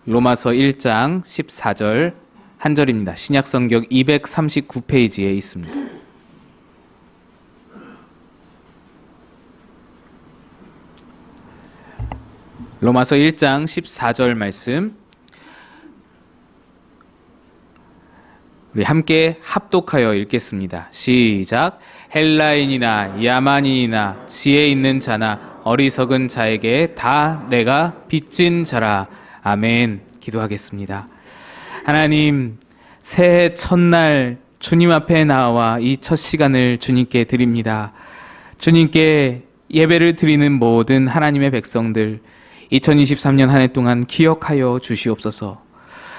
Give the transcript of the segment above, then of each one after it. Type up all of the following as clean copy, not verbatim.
로마서 1장 14절 한 절입니다. 신약성경 239페이지에 있습니다. 로마서 1장 14절 말씀, 우리 함께 합독하여 읽겠습니다. 시작. 헬라인이나 야만인이나 지혜 있는 자나 어리석은 자에게 다 내가 빚진 자라. 아멘. 기도하겠습니다. 하나님, 새해 첫날 주님 앞에 나와 이 첫 시간을 주님께 드립니다. 주님께 예배를 드리는 모든 하나님의 백성들, 2023년 한 해 동안 기억하여 주시옵소서.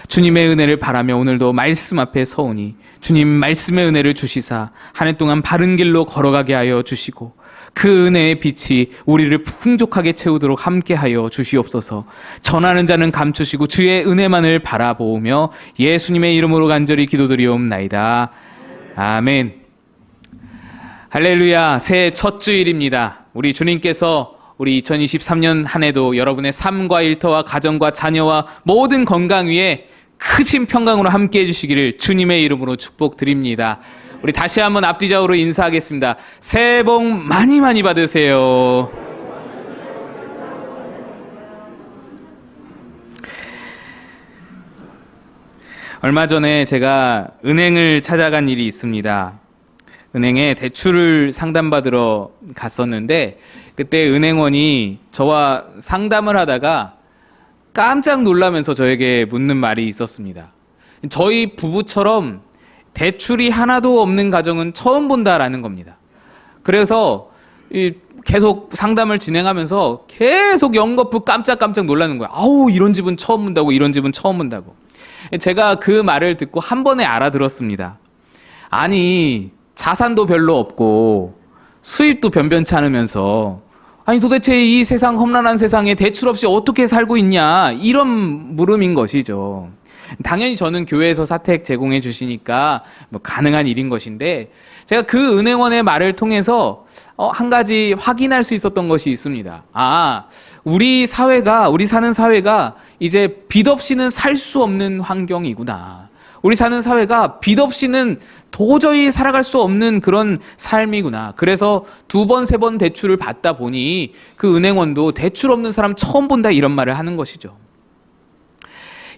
주님의 은혜를 바라며 오늘도 말씀 앞에 서오니 주님 말씀의 은혜를 주시사 한 해 동안 바른 길로 걸어가게 하여 주시고 그 은혜의 빛이 우리를 풍족하게 채우도록 함께하여 주시옵소서. 전하는 자는 감추시고 주의 은혜만을 바라보며 예수님의 이름으로 간절히 기도드리옵나이다. 아멘. 할렐루야. 새해 첫 주일입니다. 우리 주님께서 우리 2023년 한 해도 여러분의 삶과 일터와 가정과 자녀와 모든 건강 위에 크신 평강으로 함께해 주시기를 주님의 이름으로 축복드립니다. 우리 다시 한번 앞뒤좌우로 인사하겠습니다. 새해 복 많이 많이 받으세요. 얼마 전에 제가 은행을 찾아간 일이 있습니다. 은행에 대출을 상담받으러 갔었는데 그때 은행원이 저와 상담을 하다가 깜짝 놀라면서 저에게 묻는 말이 있었습니다. 저희 부부처럼 대출이 하나도 없는 가정은 처음 본다라는 겁니다. 그래서 계속 상담을 진행하면서 계속 연거푸 깜짝 놀라는 거예요. 아우, 이런 집은 처음 본다고, 이런 집은 처음 본다고. 제가 그 말을 듣고 한 번에 알아들었습니다. 아니, 자산도 별로 없고 수입도 변변치 않으면서 아니 도대체 이 세상 험난한 세상에 대출 없이 어떻게 살고 있냐, 이런 물음인 것이죠. 당연히 저는 교회에서 사택 제공해 주시니까 뭐 가능한 일인 것인데 제가 그 은행원의 말을 통해서 한 가지 확인할 수 있었던 것이 있습니다. 우리 사는 사회가 이제 빚 없이는 살 수 없는 환경이구나. 우리 사는 사회가 빚 없이는 도저히 살아갈 수 없는 그런 삶이구나. 그래서 2번, 3번 대출을 받다 보니 그 은행원도 대출 없는 사람 처음 본다, 이런 말을 하는 것이죠.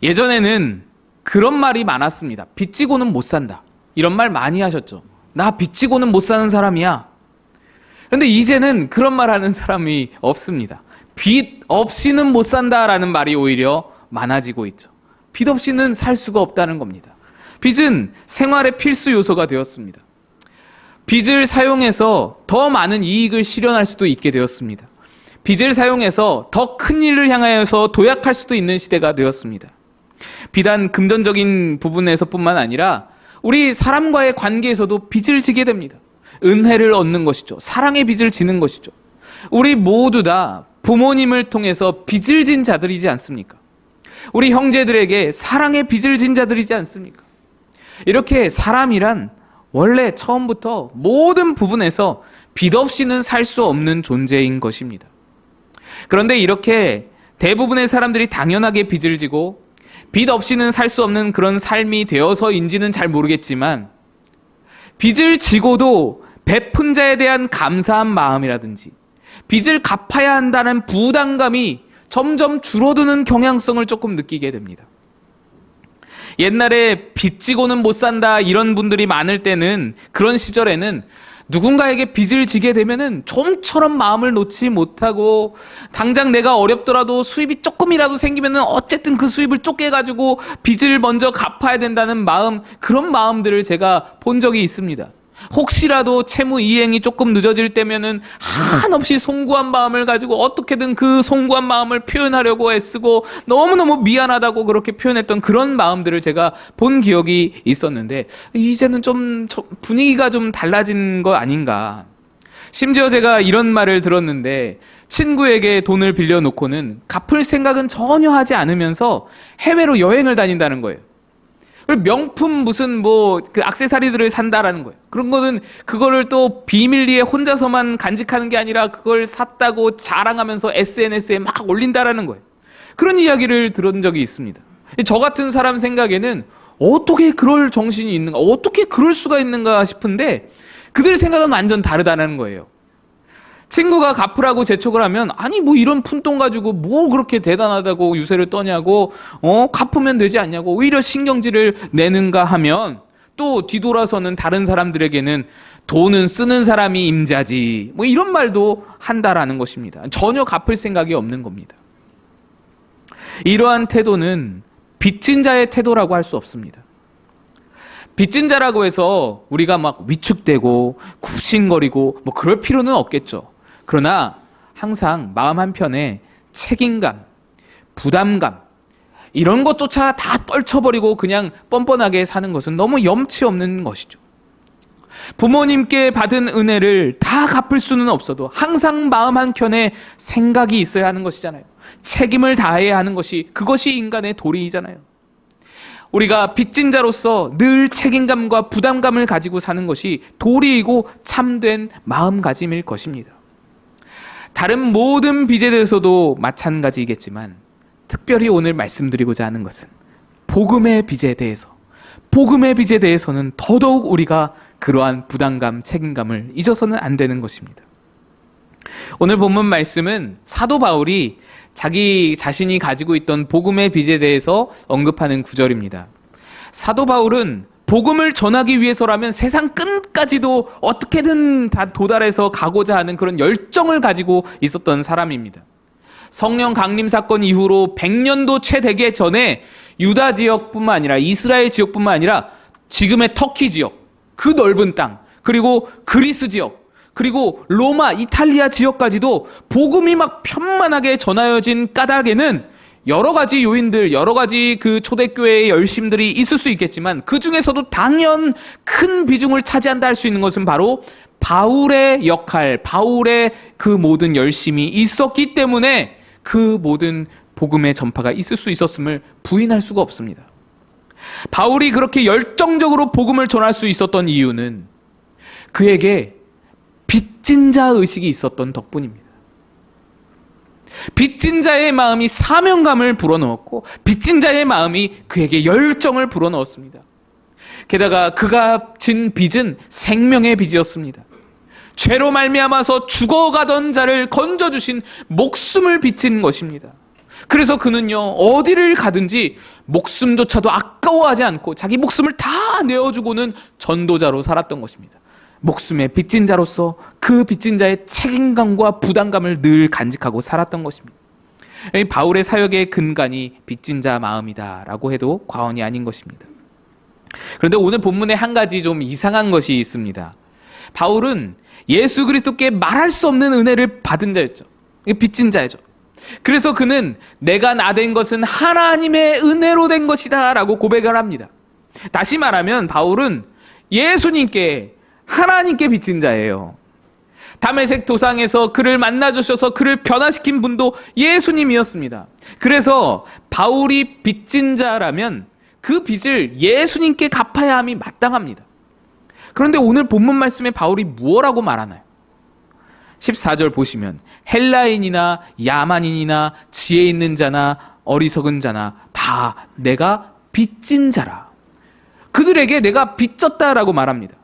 예전에는 그런 말이 많았습니다. 빚지고는 못 산다. 이런 말 많이 하셨죠. 나 빚지고는 못 사는 사람이야. 그런데 이제는 그런 말 하는 사람이 없습니다. 빚 없이는 못 산다라는 말이 오히려 많아지고 있죠. 빚 없이는 살 수가 없다는 겁니다. 빚은 생활의 필수 요소가 되었습니다. 빚을 사용해서 더 많은 이익을 실현할 수도 있게 되었습니다. 빚을 사용해서 더 큰 일을 향하여서 도약할 수도 있는 시대가 되었습니다. 비단 금전적인 부분에서뿐만 아니라 우리 사람과의 관계에서도 빚을 지게 됩니다. 은혜를 얻는 것이죠. 사랑의 빚을 지는 것이죠. 우리 모두 다 부모님을 통해서 빚을 진 자들이지 않습니까? 우리 형제들에게 사랑의 빚을 진 자들이지 않습니까? 이렇게 사람이란 원래 처음부터 모든 부분에서 빚 없이는 살 수 없는 존재인 것입니다. 그런데 이렇게 대부분의 사람들이 당연하게 빚을 지고 빚 없이는 살 수 없는 그런 삶이 되어서인지는 잘 모르겠지만 빚을 지고도 베푼 자에 대한 감사한 마음이라든지 빚을 갚아야 한다는 부담감이 점점 줄어드는 경향성을 조금 느끼게 됩니다. 옛날에 빚지고는 못 산다 이런 분들이 많을 때는, 그런 시절에는 누군가에게 빚을 지게 되면은 좀처럼 마음을 놓지 못하고 당장 내가 어렵더라도 수입이 조금이라도 생기면은 어쨌든 그 수입을 쪼개가지고 빚을 먼저 갚아야 된다는 마음, 그런 마음들을 제가 본 적이 있습니다. 혹시라도 채무 이행이 조금 늦어질 때면은 한없이 송구한 마음을 가지고 어떻게든 그 송구한 마음을 표현하려고 애쓰고 너무너무 미안하다고 그렇게 표현했던 그런 마음들을 제가 본 기억이 있었는데, 이제는 좀 분위기가 좀 달라진 거 아닌가. 심지어 제가 이런 말을 들었는데, 친구에게 돈을 빌려놓고는 갚을 생각은 전혀 하지 않으면서 해외로 여행을 다닌다는 거예요. 명품 무슨 그 액세서리들을 산다라는 거예요. 그런 거는 그거를 또 비밀리에 혼자서만 간직하는 게 아니라 그걸 샀다고 자랑하면서 SNS에 막 올린다라는 거예요. 그런 이야기를 들은 적이 있습니다. 저 같은 사람 생각에는 어떻게 그럴 정신이 있는가, 어떻게 그럴 수가 있는가 싶은데 그들 생각은 완전 다르다는 거예요. 친구가 갚으라고 재촉을 하면 아니 뭐 이런 푼돈 가지고 뭐 그렇게 대단하다고 유세를 떠냐고, 갚으면 되지 않냐고 오히려 신경질을 내는가 하면, 또 뒤돌아서는 다른 사람들에게는 돈은 쓰는 사람이 임자지 뭐 이런 말도 한다라는 것입니다. 전혀 갚을 생각이 없는 겁니다. 이러한 태도는 빚진 자의 태도라고 할 수 없습니다. 빚진 자라고 해서 우리가 막 위축되고 굽신거리고 뭐 그럴 필요는 없겠죠. 그러나 항상 마음 한편에 책임감, 부담감 이런 것조차 다 떨쳐버리고 그냥 뻔뻔하게 사는 것은 너무 염치 없는 것이죠. 부모님께 받은 은혜를 다 갚을 수는 없어도 항상 마음 한켠에 생각이 있어야 하는 것이잖아요. 책임을 다해야 하는 것이, 그것이 인간의 도리이잖아요. 우리가 빚진 자로서 늘 책임감과 부담감을 가지고 사는 것이 도리이고 참된 마음가짐일 것입니다. 다른 모든 빚에 대해서도 마찬가지이겠지만 특별히 오늘 말씀드리고자 하는 것은 복음의 빚에 대해서는 더더욱 우리가 그러한 부담감, 책임감을 잊어서는 안 되는 것입니다. 오늘 본문 말씀은 사도 바울이 자기 자신이 가지고 있던 복음의 빚에 대해서 언급하는 구절입니다. 사도 바울은 복음을 전하기 위해서라면 세상 끝까지도 어떻게든 다 도달해서 가고자 하는 그런 열정을 가지고 있었던 사람입니다. 성령 강림 사건 이후로 100년도 채 되기 전에 유다 지역뿐만 아니라 이스라엘 지역뿐만 아니라 지금의 터키 지역, 그 넓은 땅, 그리고 그리스 지역, 그리고 로마, 이탈리아 지역까지도 복음이 막 편만하게 전하여진 까닭에는 여러 가지 요인들, 여러 가지 그 초대교회의 열심들이 있을 수 있겠지만 그 중에서도 당연 큰 비중을 차지한다 할 수 있는 것은 바로 바울의 역할, 바울의 그 모든 열심이 있었기 때문에 그 모든 복음의 전파가 있을 수 있었음을 부인할 수가 없습니다. 바울이 그렇게 열정적으로 복음을 전할 수 있었던 이유는 그에게 빚진 자 의식이 있었던 덕분입니다. 빚진 자의 마음이 사명감을 불어넣었고 빚진 자의 마음이 그에게 열정을 불어넣었습니다. 게다가 그가 진 빚은 생명의 빚이었습니다. 죄로 말미암아서 죽어가던 자를 건져주신 목숨을 빚진 것입니다. 그래서 그는요 어디를 가든지 목숨조차도 아까워하지 않고 자기 목숨을 다 내어주고는 전도자로 살았던 것입니다. 목숨의 빚진 자로서 그 빚진 자의 책임감과 부담감을 늘 간직하고 살았던 것입니다. 바울의 사역의 근간이 빚진 자 마음이다라고 해도 과언이 아닌 것입니다. 그런데 오늘 본문에 한 가지 좀 이상한 것이 있습니다. 바울은 예수 그리스도께 말할 수 없는 은혜를 받은 자였죠. 빚진 자였죠. 그래서 그는 내가 나된 것은 하나님의 은혜로 된 것이다 라고 고백을 합니다. 다시 말하면 바울은 예수님께, 하나님께 빚진 자예요. 다메섹 도상에서 그를 만나주셔서 그를 변화시킨 분도 예수님이었습니다. 그래서 바울이 빚진 자라면 그 빚을 예수님께 갚아야 함이 마땅합니다. 그런데 오늘 본문 말씀에 바울이 무엇라고 말하나요? 14절 보시면 헬라인이나 야만인이나 지혜 있는 자나 어리석은 자나 다 내가 빚진 자라. 그들에게 내가 빚졌다라고 말합니다.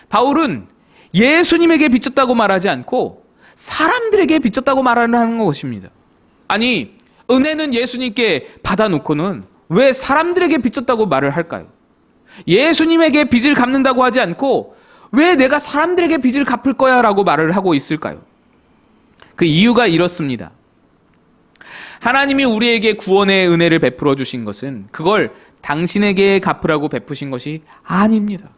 바울은 예수님에게 빚졌다고 말하지 않고 사람들에게 빚졌다고 말하는 것입니다. 아니, 은혜는 예수님께 받아놓고는 왜 사람들에게 빚졌다고 말을 할까요? 예수님에게 빚을 갚는다고 하지 않고 왜 내가 사람들에게 빚을 갚을 거야 라고 말을 하고 있을까요? 그 이유가 이렇습니다. 하나님이 우리에게 구원의 은혜를 베풀어 주신 것은 그걸 당신에게 갚으라고 베푸신 것이 아닙니다.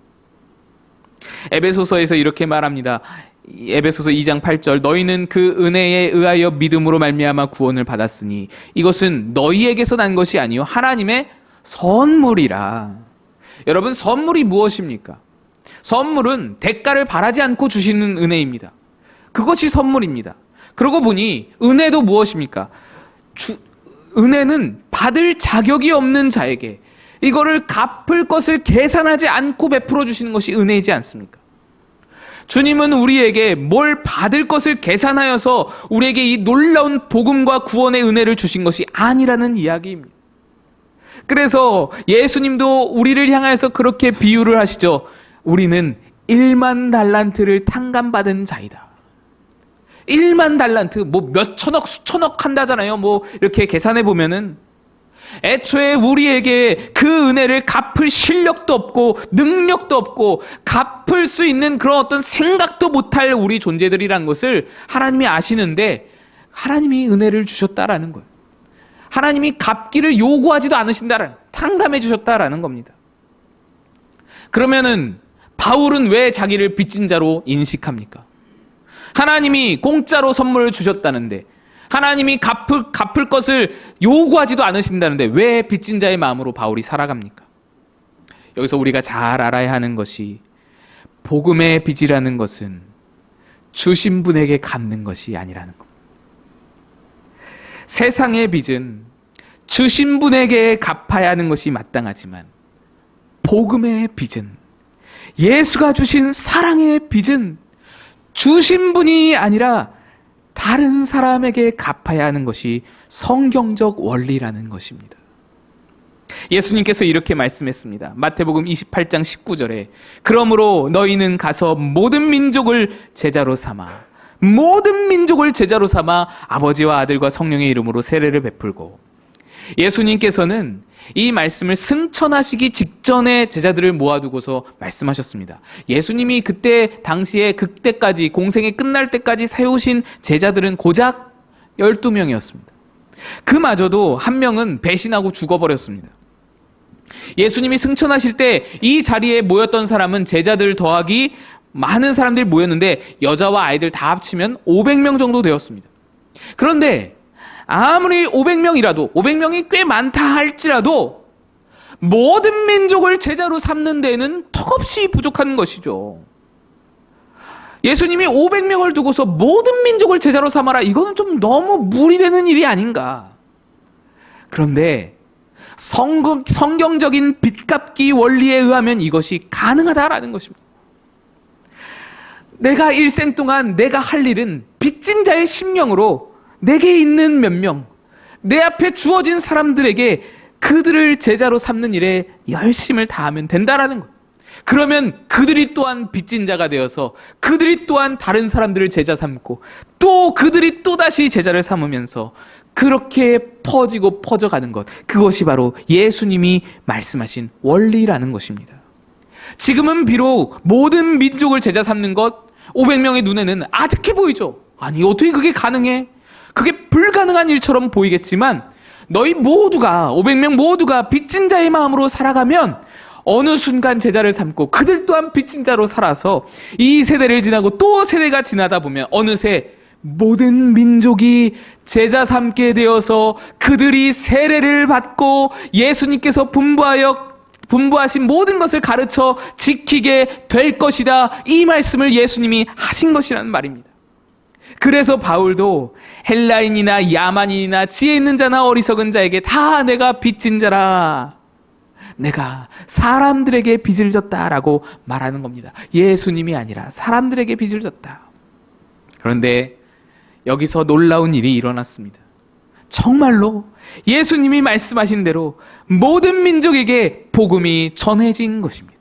에베소서에서 이렇게 말합니다. 에베소서 2장 8절 너희는 그 은혜에 의하여 믿음으로 말미암아 구원을 받았으니 이것은 너희에게서 난 것이 아니요 하나님의 선물이라. 여러분, 선물이 무엇입니까? 선물은 대가를 바라지 않고 주시는 은혜입니다. 그것이 선물입니다. 그러고 보니 은혜도 무엇입니까? 은혜는 받을 자격이 없는 자에게 이거를 갚을 것을 계산하지 않고 베풀어 주시는 것이 은혜이지 않습니까? 주님은 우리에게 뭘 받을 것을 계산하여서 우리에게 이 놀라운 복음과 구원의 은혜를 주신 것이 아니라는 이야기입니다. 그래서 예수님도 우리를 향해서 그렇게 비유를 하시죠. 우리는 1만 달란트를 탕감받은 자이다. 1만 달란트, 뭐 몇 천억, 수천억 한다잖아요. 뭐 이렇게 계산해 보면은 애초에 우리에게 그 은혜를 갚을 실력도 없고 능력도 없고 갚을 수 있는 그런 어떤 생각도 못할 우리 존재들이란 것을 하나님이 아시는데 하나님이 은혜를 주셨다라는 거예요. 하나님이 갚기를 요구하지도 않으신다라는, 탕감해 주셨다라는 겁니다. 그러면은 바울은 왜 자기를 빚진 자로 인식합니까? 하나님이 공짜로 선물을 주셨다는데, 하나님이 갚을 것을 요구하지도 않으신다는데 왜 빚진 자의 마음으로 바울이 살아갑니까? 여기서 우리가 잘 알아야 하는 것이, 복음의 빚이라는 것은 주신 분에게 갚는 것이 아니라는 겁니다. 세상의 빚은 주신 분에게 갚아야 하는 것이 마땅하지만, 복음의 빚은, 예수가 주신 사랑의 빚은 주신 분이 아니라 다른 사람에게 갚아야 하는 것이 성경적 원리라는 것입니다. 예수님께서 이렇게 말씀했습니다. 마태복음 28장 19절에 그러므로 너희는 가서 모든 민족을 제자로 삼아 아버지와 아들과 성령의 이름으로 세례를 베풀고, 예수님께서는 이 말씀을 승천하시기 직전에 제자들을 모아두고서 말씀하셨습니다. 예수님이 그때 당시에 그때까지 공생이 끝날 때까지 세우신 제자들은 고작 12명이었습니다. 그마저도 한 명은 배신하고 죽어버렸습니다. 예수님이 승천하실 때 이 자리에 모였던 사람은 제자들 더하기 많은 사람들이 모였는데 여자와 아이들 다 합치면 500명 정도 되었습니다. 그런데 아무리 500명이 꽤 많다 할지라도 모든 민족을 제자로 삼는 데에는 턱없이 부족한 것이죠. 예수님이 500명을 두고서 모든 민족을 제자로 삼아라, 이거는 좀 너무 무리되는 일이 아닌가. 그런데 성경적인 빚갚기 원리에 의하면 이것이 가능하다라는 것입니다. 내가 일생 동안 내가 할 일은 빚진 자의 심령으로 내게 있는 몇 명, 내 앞에 주어진 사람들에게 그들을 제자로 삼는 일에 열심을 다하면 된다라는 것. 그러면 그들이 또한 빚진 자가 되어서 그들이 또한 다른 사람들을 제자 삼고 또 그들이 또다시 제자를 삼으면서 그렇게 퍼지고 퍼져가는 것, 그것이 바로 예수님이 말씀하신 원리라는 것입니다. 지금은 비록 모든 민족을 제자 삼는 것, 500명의 눈에는 아득해 보이죠. 아니, 어떻게 그게 가능해? 그게 불가능한 일처럼 보이겠지만, 너희 모두가, 500명 모두가 빚진 자의 마음으로 살아가면 어느 순간 제자를 삼고 그들 또한 빚진 자로 살아서 이 세대를 지나고 또 세대가 지나다 보면 어느새 모든 민족이 제자 삼게 되어서 그들이 세례를 받고 예수님께서 분부하신 모든 것을 가르쳐 지키게 될 것이다. 이 말씀을 예수님이 하신 것이라는 말입니다. 그래서 바울도 헬라인이나 야만인이나 지혜 있는 자나 어리석은 자에게 다 내가 빚진 자라, 내가 사람들에게 빚을 졌다라고 말하는 겁니다. 예수님이 아니라 사람들에게 빚을 졌다. 그런데 여기서 놀라운 일이 일어났습니다. 정말로 예수님이 말씀하신 대로 모든 민족에게 복음이 전해진 것입니다.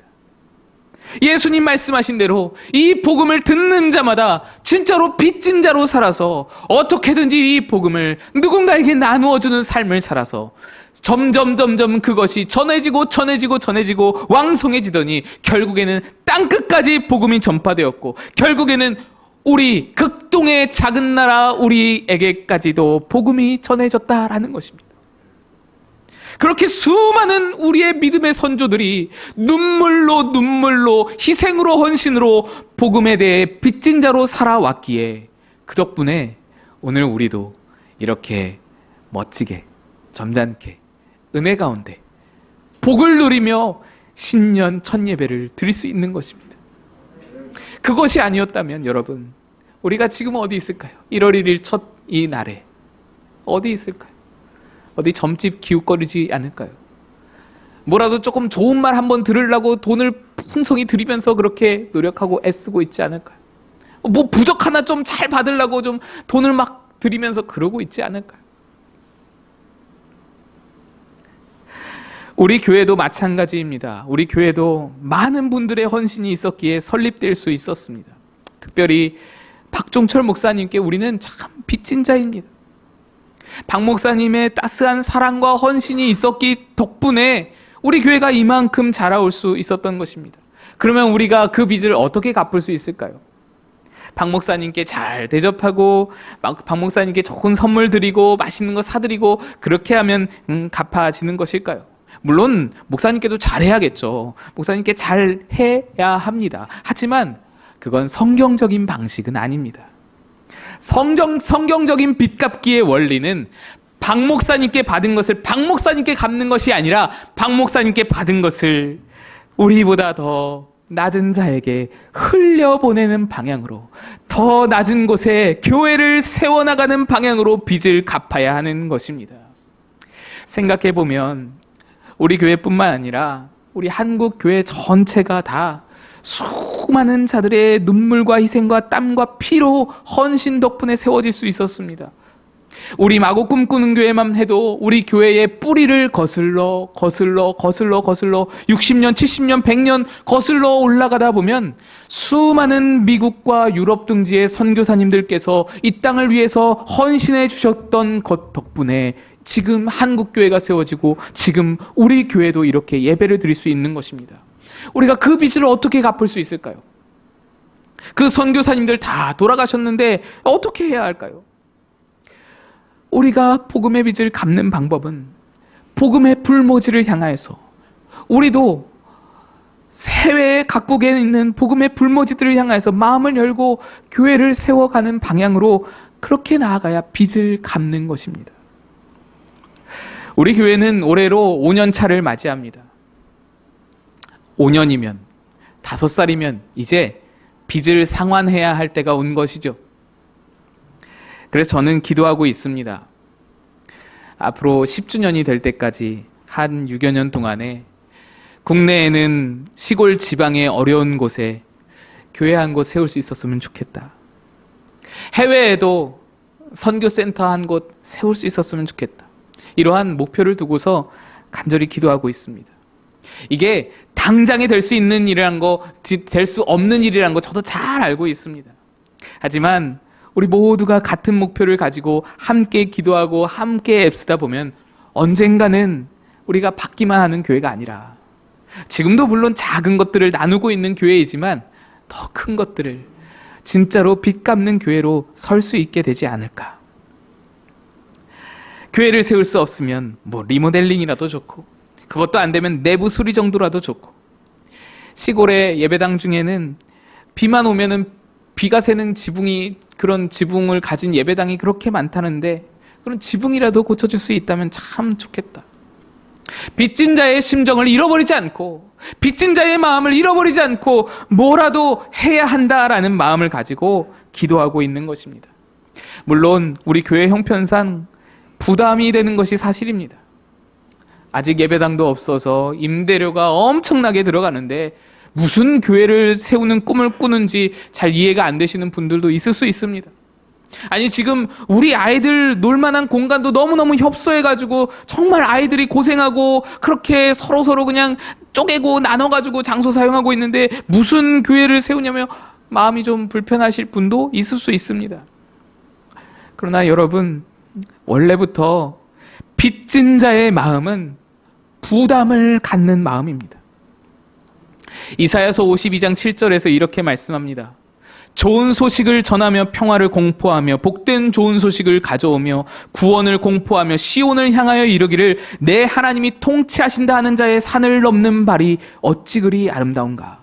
예수님 말씀하신 대로 이 복음을 듣는 자마다 진짜로 빚진 자로 살아서 어떻게든지 이 복음을 누군가에게 나누어주는 삶을 살아서 점점 그것이 전해지고 왕성해지더니 결국에는 땅끝까지 복음이 전파되었고, 결국에는 우리 극동의 작은 나라 우리에게까지도 복음이 전해졌다라는 것입니다. 그렇게 수많은 우리의 믿음의 선조들이 눈물로 희생으로 헌신으로 복음에 대해 빚진 자로 살아왔기에, 그 덕분에 오늘 우리도 이렇게 멋지게 점잖게 은혜 가운데 복을 누리며 신년 첫 예배를 드릴 수 있는 것입니다. 그것이 아니었다면 여러분, 우리가 지금 어디 있을까요? 1월 1일 첫 이 날에 어디 있을까요? 어디 점집 기웃거리지 않을까요? 뭐라도 조금 좋은 말 한번 들으려고 돈을 풍성히 드리면서 그렇게 노력하고 애쓰고 있지 않을까요? 뭐 부적 하나 좀 잘 받으려고 좀 돈을 막 드리면서 그러고 있지 않을까요? 우리 교회도 마찬가지입니다. 우리 교회도 많은 분들의 헌신이 있었기에 설립될 수 있었습니다. 특별히 박종철 목사님께 우리는 참 빚진 자입니다. 박 목사님의 따스한 사랑과 헌신이 있었기 덕분에 우리 교회가 이만큼 자라올 수 있었던 것입니다. 그러면 우리가 그 빚을 어떻게 갚을 수 있을까요? 박 목사님께 잘 대접하고 박 목사님께 좋은 선물 드리고 맛있는 거 사드리고 그렇게 하면 갚아지는 것일까요? 물론 목사님께도 잘해야겠죠. 목사님께 잘해야 합니다. 하지만 그건 성경적인 방식은 아닙니다. 성경적인 빚 갚기의 원리는 박 목사님께 받은 것을 박 목사님께 갚는 것이 아니라 박 목사님께 받은 것을 우리보다 더 낮은 자에게 흘려보내는 방향으로, 더 낮은 곳에 교회를 세워나가는 방향으로 빚을 갚아야 하는 것입니다. 생각해보면 우리 교회뿐만 아니라 우리 한국 교회 전체가 다 수많은 자들의 눈물과 희생과 땀과 피로 헌신 덕분에 세워질 수 있었습니다. 우리 마고 꿈꾸는 교회만 해도 우리 교회의 뿌리를 거슬러 60년, 70년, 100년 거슬러 올라가다 보면 수많은 미국과 유럽 등지의 선교사님들께서 이 땅을 위해서 헌신해 주셨던 것 덕분에 지금 한국 교회가 세워지고 지금 우리 교회도 이렇게 예배를 드릴 수 있는 것입니다. 우리가 그 빚을 어떻게 갚을 수 있을까요? 그 선교사님들 다 돌아가셨는데 어떻게 해야 할까요? 우리가 복음의 빚을 갚는 방법은 복음의 불모지를 향하여서 우리도 해외 각국에 있는 복음의 불모지들을 향해서 마음을 열고 교회를 세워가는 방향으로 그렇게 나아가야 빚을 갚는 것입니다. 우리 교회는 올해로 5년 차를 맞이합니다. 5년이면 5살이면 이제 빚을 상환해야 할 때가 온 것이죠. 그래서 저는 기도하고 있습니다. 앞으로 10주년이 될 때까지 한 6여 년 동안에 국내에는 시골 지방의 어려운 곳에 교회 한 곳 세울 수 있었으면 좋겠다. 해외에도 선교센터 한 곳 세울 수 있었으면 좋겠다. 이러한 목표를 두고서 간절히 기도하고 있습니다. 이게 당장에 될 수 있는 일이란 거, 될 수 없는 일이란 거 저도 잘 알고 있습니다. 하지만 우리 모두가 같은 목표를 가지고 함께 기도하고 함께 애쓰다 보면 언젠가는 우리가 받기만 하는 교회가 아니라, 지금도 물론 작은 것들을 나누고 있는 교회이지만 더 큰 것들을 진짜로 빚 갚는 교회로 설 수 있게 되지 않을까. 교회를 세울 수 없으면 뭐 리모델링이라도 좋고, 그것도 안 되면 내부 수리 정도라도 좋고, 시골의 예배당 중에는 비만 오면은 비가 새는 지붕이, 그런 지붕을 가진 예배당이 그렇게 많다는데 그런 지붕이라도 고쳐줄 수 있다면 참 좋겠다. 빚진 자의 심정을 잃어버리지 않고, 빚진 자의 마음을 잃어버리지 않고 뭐라도 해야 한다라는 마음을 가지고 기도하고 있는 것입니다. 물론 우리 교회 형편상 부담이 되는 것이 사실입니다. 아직 예배당도 없어서 임대료가 엄청나게 들어가는데 무슨 교회를 세우는 꿈을 꾸는지 잘 이해가 안 되시는 분들도 있을 수 있습니다. 아니, 지금 우리 아이들 놀만한 공간도 너무너무 협소해가지고 정말 아이들이 고생하고 그렇게 서로 그냥 쪼개고 나눠가지고 장소 사용하고 있는데 무슨 교회를 세우냐며 마음이 좀 불편하실 분도 있을 수 있습니다. 그러나 여러분, 원래부터 빚진 자의 마음은 부담을 갖는 마음입니다. 이사야서 52장 7절에서 이렇게 말씀합니다. 좋은 소식을 전하며 평화를 공포하며 복된 좋은 소식을 가져오며 구원을 공포하며 시온을 향하여 이르기를 내 하나님이 통치하신다 하는 자의 산을 넘는 발이 어찌 그리 아름다운가.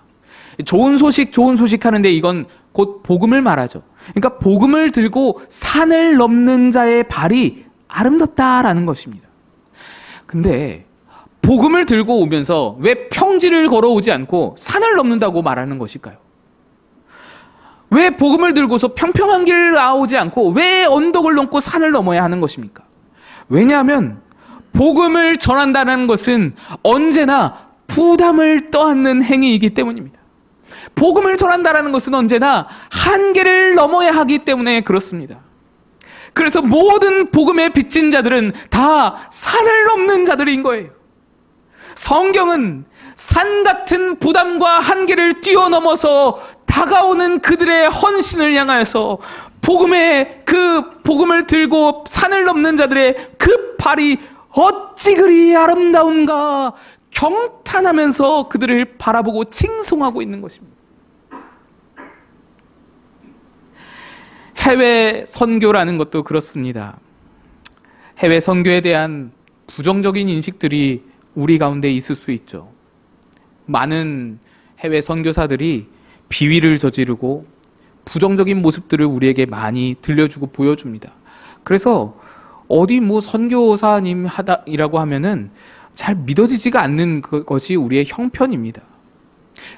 좋은 소식 하는데 이건 곧 복음을 말하죠. 그러니까 복음을 들고 산을 넘는 자의 발이 아름답다라는 것입니다. 근데 복음을 들고 오면서 왜 평지를 걸어오지 않고 산을 넘는다고 말하는 것일까요? 왜 복음을 들고서 평평한 길을 나오지 않고 왜 언덕을 넘고 산을 넘어야 하는 것입니까? 왜냐하면 복음을 전한다는 것은 언제나 부담을 떠안는 행위이기 때문입니다. 복음을 전한다라는 것은 언제나 한계를 넘어야 하기 때문에 그렇습니다. 그래서 모든 복음에 빚진 자들은 다 산을 넘는 자들인 거예요. 성경은 산 같은 부담과 한계를 뛰어넘어서 다가오는 그들의 헌신을 향하여서 복음을 들고 산을 넘는 자들의 그 발이 어찌 그리 아름다운가 경탄하면서 그들을 바라보고 칭송하고 있는 것입니다. 해외 선교라는 것도 그렇습니다. 해외 선교에 대한 부정적인 인식들이 우리 가운데 있을 수 있죠. 많은 해외 선교사들이 비위를 저지르고 부정적인 모습들을 우리에게 많이 들려주고 보여줍니다. 그래서 어디 선교사님 이라고 하면은 잘 믿어지지가 않는 것이 우리의 형편입니다.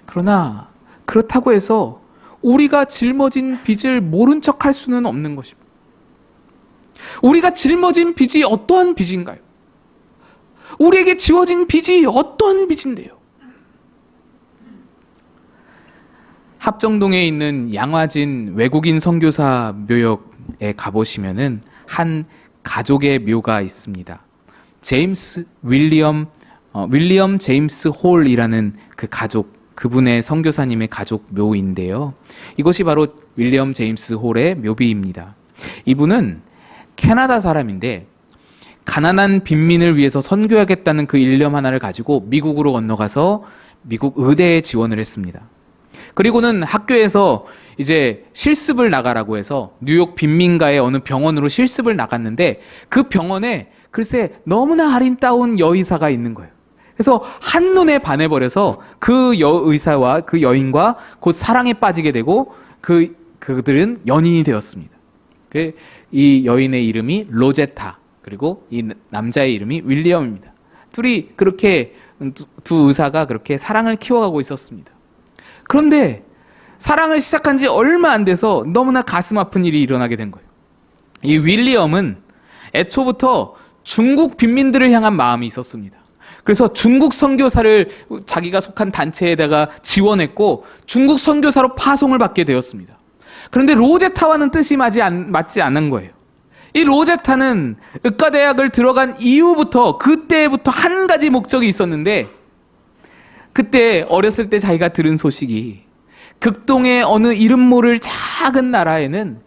그러나 그렇다고 해서 우리가 짊어진 빚을 모른 척할 수는 없는 것입니다. 우리가 짊어진 빚이 어떠한 빚인가요? 우리에게 지워진 빚이 어떠한 빚인데요? 합정동에 있는 양화진 외국인 선교사 묘역에 가보시면은 한 가족의 묘가 있습니다. 윌리엄 제임스 홀이라는 그 가족, 그분의 선교사님의 가족 묘인데요. 이것이 바로 윌리엄 제임스 홀의 묘비입니다. 이분은 캐나다 사람인데 가난한 빈민을 위해서 선교하겠다는 그 일념 하나를 가지고 미국으로 건너가서 미국 의대에 지원을 했습니다. 그리고는 학교에서 이제 실습을 나가라고 해서 뉴욕 빈민가의 어느 병원으로 실습을 나갔는데 그 병원에 글쎄 너무나 아름다운 여의사가 있는 거예요. 그래서 한눈에 반해버려서 그 여의사와 그 여인과 곧 사랑에 빠지게 되고 그들은 연인이 되었습니다. 이 여인의 이름이 로제타, 그리고 이 남자의 이름이 윌리엄입니다. 둘이 그렇게 두 의사가 그렇게 사랑을 키워가고 있었습니다. 그런데 사랑을 시작한 지 얼마 안 돼서 너무나 가슴 아픈 일이 일어나게 된 거예요. 이 윌리엄은 애초부터 중국 빈민들을 향한 마음이 있었습니다. 그래서 중국 선교사를 자기가 속한 단체에다가 지원했고 중국 선교사로 파송을 받게 되었습니다. 그런데 로제타와는 뜻이 맞지 않는 거예요. 이 로제타는 의과대학을 들어간 이후부터 그때부터 한 가지 목적이 있었는데, 그때 어렸을 때 자기가 들은 소식이 극동의 어느 이름 모를 작은 나라에는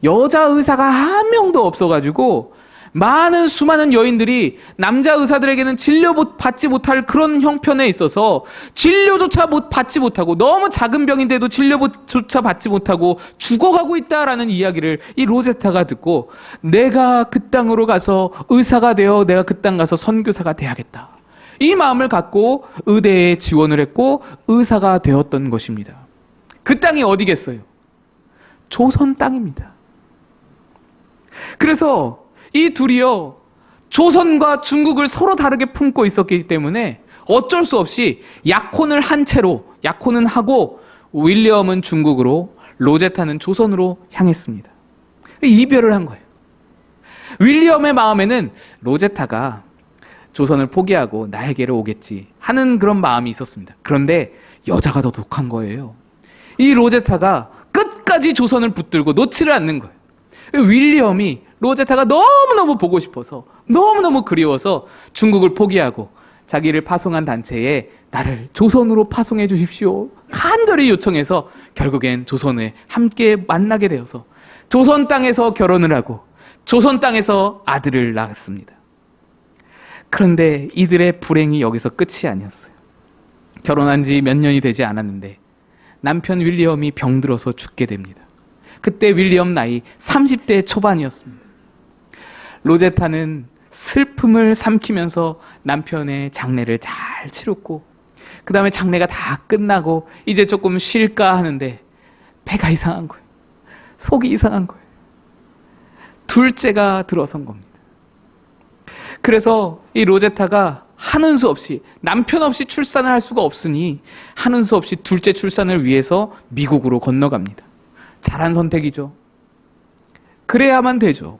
여자 의사가 한 명도 없어가지고 수많은 여인들이 남자 의사들에게는 진료받지 못할 그런 형편에 있어서 진료조차 받지 못하고, 너무 작은 병인데도 진료조차 받지 못하고 죽어가고 있다라는 이야기를 이 로제타가 듣고, 내가 그 땅으로 가서 의사가 되어 내가 그 땅 가서 선교사가 돼야겠다, 이 마음을 갖고 의대에 지원을 했고 의사가 되었던 것입니다. 그 땅이 어디겠어요? 조선 땅입니다. 그래서 이 둘이요, 조선과 중국을 서로 다르게 품고 있었기 때문에 어쩔 수 없이 약혼을 하고 윌리엄은 중국으로, 로제타는 조선으로 향했습니다. 이별을 한 거예요. 윌리엄의 마음에는 로제타가 조선을 포기하고 나에게로 오겠지 하는 그런 마음이 있었습니다. 그런데 여자가 더 독한 거예요. 이 로제타가 끝까지 조선을 붙들고 놓지를 않는 거예요. 윌리엄이 로제타가 너무너무 보고 싶어서, 너무너무 그리워서 중국을 포기하고 자기를 파송한 단체에 나를 조선으로 파송해 주십시오 간절히 요청해서 결국엔 조선에 함께 만나게 되어서 조선 땅에서 결혼을 하고 조선 땅에서 아들을 낳았습니다. 그런데 이들의 불행이 여기서 끝이 아니었어요. 결혼한 지 몇 년이 되지 않았는데 남편 윌리엄이 병들어서 죽게 됩니다. 그때 윌리엄 나이 30대 초반이었습니다. 로제타는 슬픔을 삼키면서 남편의 장례를 잘 치렀고, 그 다음에 장례가 다 끝나고 이제 조금 쉴까 하는데 배가 이상한 거예요. 속이 이상한 거예요. 둘째가 들어선 겁니다. 그래서 이 로제타가 하는 수 없이, 남편 없이 출산을 할 수가 없으니 하는 수 없이 둘째 출산을 위해서 미국으로 건너갑니다. 잘한 선택이죠. 그래야만 되죠.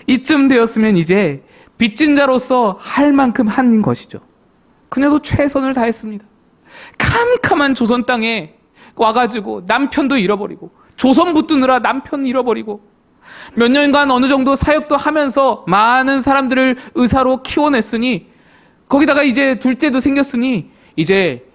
이쯤 되었으면 이제 빚진 자로서 할 만큼 한 것이죠. 그녀도 최선을 다했습니다. 캄캄한 조선 땅에 와가지고 남편도 잃어버리고 조선 붙드느라 남편 잃어버리고 몇 년간 어느 정도 사역도 하면서 많은 사람들을 의사로 키워냈으니 거기다가 이제 둘째도 생겼으니 이제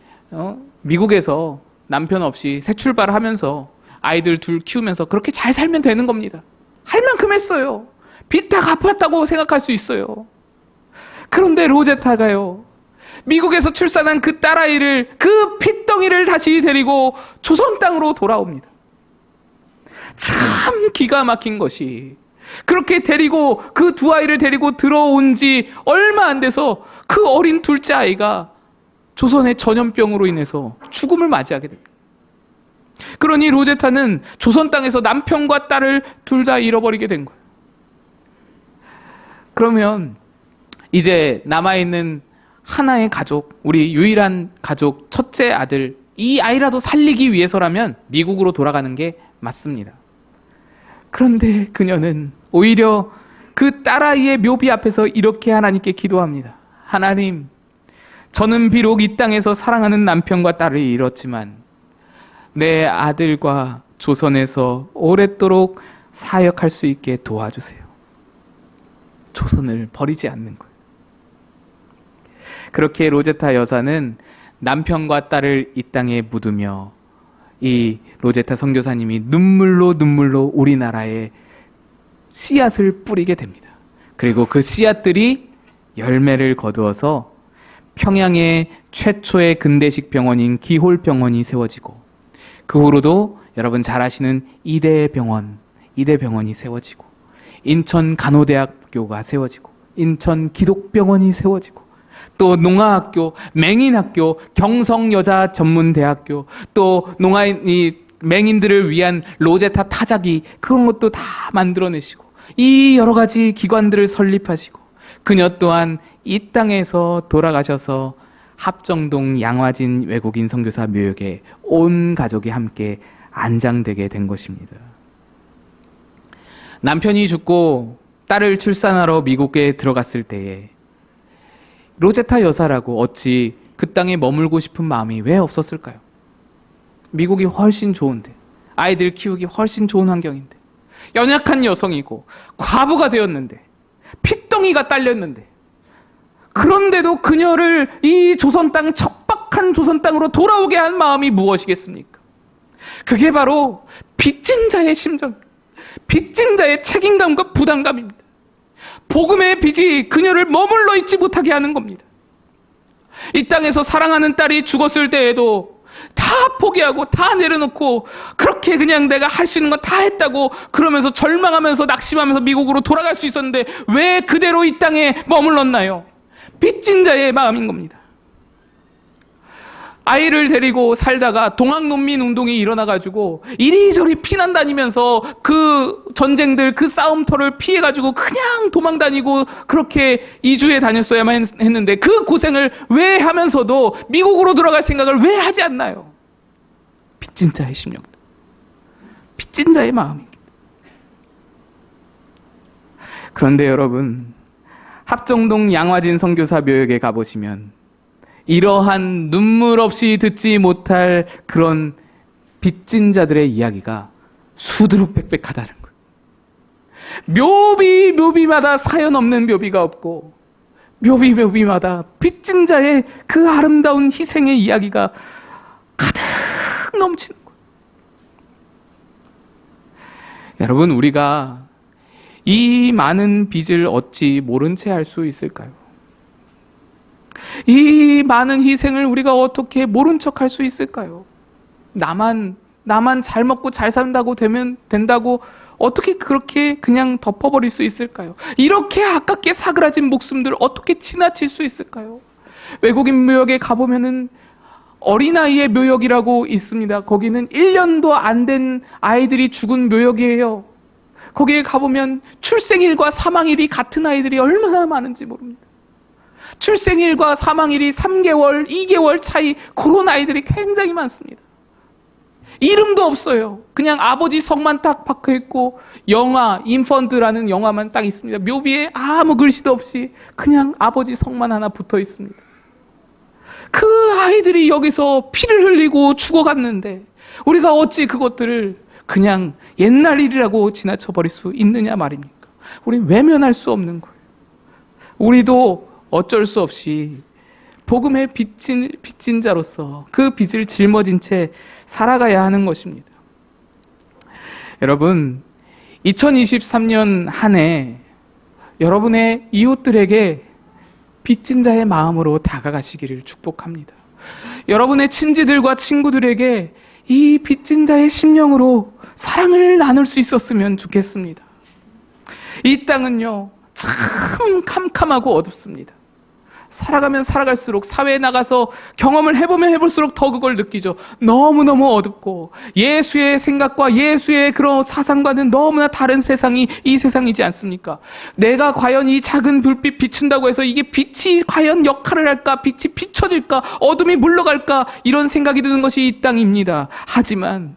미국에서 남편 없이 새 출발하면서 아이들 둘 키우면서 그렇게 잘 살면 되는 겁니다. 할 만큼 했어요. 빚 다 갚았다고 생각할 수 있어요. 그런데 로제타가요, 미국에서 출산한 그 딸아이를, 그 핏덩이를 다시 데리고 조선 땅으로 돌아옵니다. 참 기가 막힌 것이, 그렇게 데리고 그 두 아이를 데리고 들어온 지 얼마 안 돼서 그 어린 둘째 아이가 조선의 전염병으로 인해서 죽음을 맞이하게 됩니다. 그러니 로제타는 조선 땅에서 남편과 딸을 둘 다 잃어버리게 된 거예요. 그러면 이제 남아있는 하나의 가족, 우리 유일한 가족, 첫째 아들, 이 아이라도 살리기 위해서라면 미국으로 돌아가는 게 맞습니다. 그런데 그녀는 오히려 그 딸아이의 묘비 앞에서 이렇게 하나님께 기도합니다. 하나님, 저는 비록 이 땅에서 사랑하는 남편과 딸을 잃었지만 내 아들과 조선에서 오랫도록 사역할 수 있게 도와주세요. 조선을 버리지 않는 거예요. 그렇게 로제타 여사는 남편과 딸을 이 땅에 묻으며 이 로제타 선교사님이 눈물로 우리나라에 씨앗을 뿌리게 됩니다. 그리고 그 씨앗들이 열매를 거두어서 평양의 최초의 근대식 병원인 기홀병원이 세워지고, 그 후로도 여러분 잘 아시는 이대병원이 세워지고, 인천 간호대학교가 세워지고, 인천 기독병원이 세워지고, 또 농아학교, 맹인학교, 경성여자전문대학교, 또 맹인들을 위한 로제타 타자기, 그런 것도 다 만들어내시고, 이 여러 가지 기관들을 설립하시고, 그녀 또한 이 땅에서 돌아가셔서 합정동 양화진 외국인 선교사 묘역에 온 가족이 함께 안장되게 된 것입니다. 남편이 죽고 딸을 출산하러 미국에 들어갔을 때에 로제타 여사라고 어찌 그 땅에 머물고 싶은 마음이 왜 없었을까요? 미국이 훨씬 좋은데, 아이들 키우기 훨씬 좋은 환경인데, 연약한 여성이고 과부가 되었는데, 핏덩이가 딸렸는데, 그런데도 그녀를 이 조선 땅, 척박한 조선 땅으로 돌아오게 한 마음이 무엇이겠습니까? 그게 바로 빚진 자의 심정, 빚진 자의 책임감과 부담감입니다. 복음의 빚이 그녀를 머물러 있지 못하게 하는 겁니다. 이 땅에서 사랑하는 딸이 죽었을 때에도 다 포기하고 다 내려놓고 그렇게 그냥 내가 할 수 있는 건 다 했다고 그러면서 절망하면서 낙심하면서 미국으로 돌아갈 수 있었는데 왜 그대로 이 땅에 머물렀나요? 빚진 자의 마음인 겁니다. 아이를 데리고 살다가 동학농민운동이 일어나가지고 이리저리 피난 다니면서 그 전쟁들, 그 싸움터를 피해가지고 그냥 도망 다니고 그렇게 이주해 다녔어야만 했는데 그 고생을 왜 하면서도 미국으로 돌아갈 생각을 왜 하지 않나요? 빚진 자의 심령, 빚진 자의 마음입니다. 그런데 여러분, 합정동 양화진 선교사 묘역에 가보시면 이러한 눈물 없이 듣지 못할 그런 빚진 자들의 이야기가 수두룩백백하다는 거예요. 묘비마다 사연 없는 묘비가 없고, 묘비마다 빚진 자의 그 아름다운 희생의 이야기가 가득 넘치는 거예요. 여러분, 우리가 이 많은 빚을 어찌 모른 채 할 수 있을까요? 이 많은 희생을 우리가 어떻게 모른 척 할 수 있을까요? 나만 잘 먹고 잘 산다고 된다고 어떻게 그렇게 그냥 덮어버릴 수 있을까요? 이렇게 아깝게 사그라진 목숨들 어떻게 지나칠 수 있을까요? 외국인 묘역에 가보면은 어린아이의 묘역이라고 있습니다. 거기는 1년도 안 된 아이들이 죽은 묘역이에요. 거기에 가보면 출생일과 사망일이 같은 아이들이 얼마나 많은지 모릅니다. 출생일과 사망일이 3개월, 2개월 차이, 그런 아이들이 굉장히 많습니다. 이름도 없어요. 그냥 아버지 성만 딱 박혀있고 영화, 인펀트라는 영화만 딱 있습니다. 묘비에 아무 글씨도 없이 그냥 아버지 성만 하나 붙어 있습니다. 그 아이들이 여기서 피를 흘리고 죽어갔는데 우리가 어찌 그것들을 그냥 옛날 일이라고 지나쳐버릴 수 있느냐 말입니까? 우린 외면할 수 없는 거예요. 우리도 어쩔 수 없이 복음의 빚진 자로서 그 빚을 짊어진 채 살아가야 하는 것입니다. 여러분, 2023년 한 해 여러분의 이웃들에게 빚진 자의 마음으로 다가가시기를 축복합니다. 여러분의 친지들과 친구들에게 이 빚진 자의 심령으로 사랑을 나눌 수 있었으면 좋겠습니다. 이 땅은요, 참 캄캄하고 어둡습니다. 살아가면 살아갈수록 사회에 나가서 경험을 해보면 해볼수록 더 그걸 느끼죠. 너무너무 어둡고 예수의 생각과 예수의 그런 사상과는 너무나 다른 세상이 이 세상이지 않습니까? 내가 과연 이 작은 불빛 비춘다고 해서 이게 빛이 과연 역할을 할까? 빛이 비춰질까? 어둠이 물러갈까? 이런 생각이 드는 것이 이 땅입니다. 하지만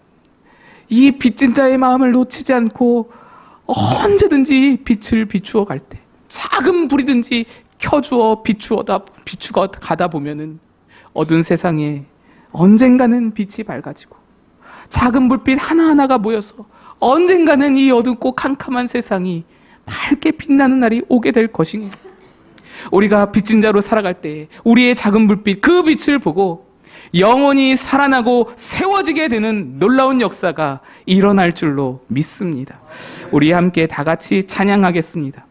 이 빚진 자의 마음을 놓치지 않고 언제든지 빛을 비추어 갈 때, 작은 불이든지 켜주어 비추어 가다 보면은 어두운 세상에 언젠가는 빛이 밝아지고 작은 불빛 하나하나가 모여서 언젠가는 이 어둡고 캄캄한 세상이 밝게 빛나는 날이 오게 될 것입니다. 우리가 빚진 자로 살아갈 때 우리의 작은 불빛, 그 빛을 보고 영원히 살아나고 세워지게 되는 놀라운 역사가 일어날 줄로 믿습니다. 우리 함께 다 같이 찬양하겠습니다.